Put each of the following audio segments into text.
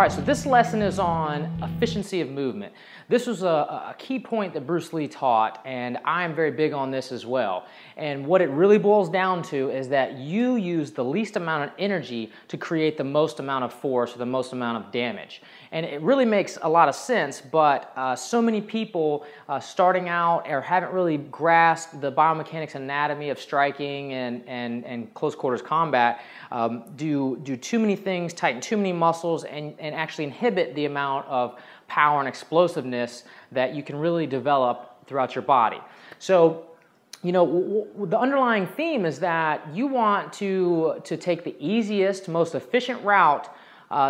right, so this lesson is on efficiency of movement. This was a key point that Bruce Lee taught, and I am very big on this as well. And what it really boils down to is that you use the least amount of energy to create the most amount of force or the most amount of damage. And it really makes a lot of sense, but so many people starting out or haven't really grasped the biomechanics anatomy of striking and close quarters combat, do too many things, tighten too many muscles, and actually inhibit the amount of power and explosiveness that you can really develop throughout your body. So, you know, the underlying theme is that you want to take the easiest, most efficient route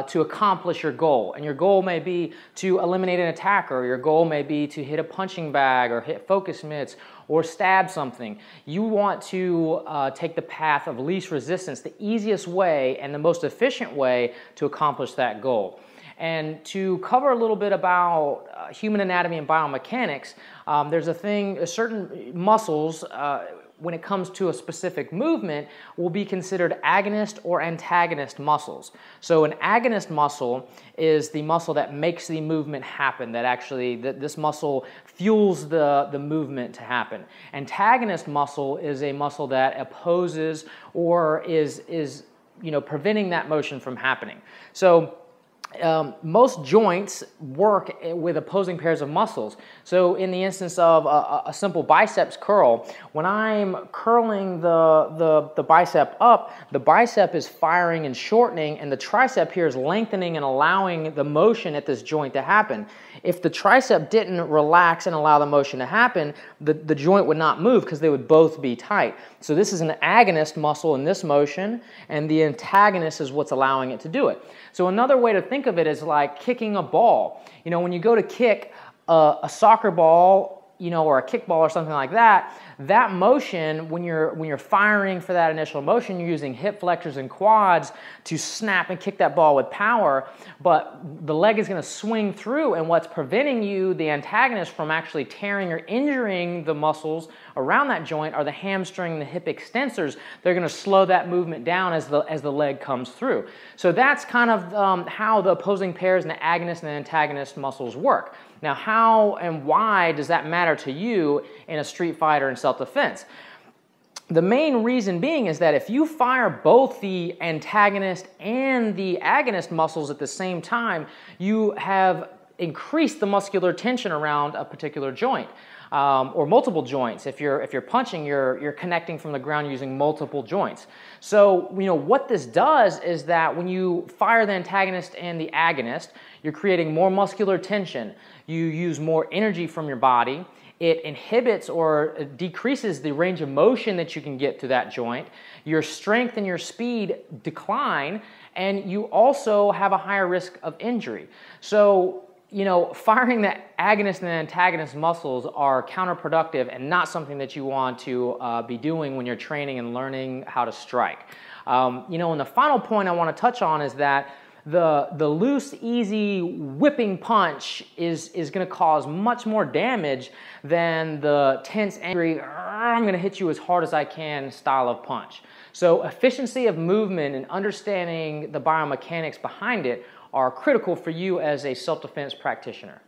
to accomplish your goal. And your goal may be to eliminate an attacker, your goal may be to hit a punching bag or hit focus mitts or stab something. You want to take the path of least resistance, the easiest way and the most efficient way to accomplish that goal. And to cover a little bit about human anatomy and biomechanics, there's certain muscles when it comes to a specific movement will be considered agonist or antagonist muscles. So an agonist muscle is the muscle that makes the movement happen, that actually this muscle fuels the movement to happen. Antagonist muscle is a muscle that opposes or is preventing that motion from happening. So most joints work with opposing pairs of muscles. So in the instance of a simple biceps curl, when I'm curling the bicep up, the bicep is firing and shortening, and the tricep here is lengthening and allowing the motion at this joint to happen. If the tricep didn't relax and allow the motion to happen, the joint would not move because they would both be tight. So this is an agonist muscle in this motion, and the antagonist is what's allowing it to do it. So another way to think of it is like kicking a ball. You know, when you go to kick a soccer ball, or a kickball or something like that, that motion, when you're firing for that initial motion, you're using hip flexors and quads to snap and kick that ball with power, but the leg is going to swing through, and what's preventing you, the antagonist, from actually tearing or injuring the muscles around that joint are the hamstring and the hip extensors. They're going to slow that movement down as the leg comes through. So that's kind of how the opposing pairs and the agonist and the antagonist muscles work. Now, how and why does that matter to you in a street fight or in self-defense? The main reason being is that if you fire both the antagonist and the agonist muscles at the same time, you have increased the muscular tension around a particular joint. Or multiple joints. If you're punching, you're connecting from the ground using multiple joints. So, what this does is that when you fire the antagonist and the agonist, you're creating more muscular tension. You use more energy from your body. It inhibits or decreases the range of motion that you can get through that joint. Your strength and your speed decline, and you also have a higher risk of injury. So, firing the agonist and the antagonist muscles are counterproductive and not something that you want to be doing when you're training and learning how to strike. And the final point I want to touch on is that the loose, easy whipping punch is going to cause much more damage than the tense, angry, I'm going to hit you as hard as I can style of punch. So efficiency of movement and understanding the biomechanics behind it are critical for you as a self-defense practitioner.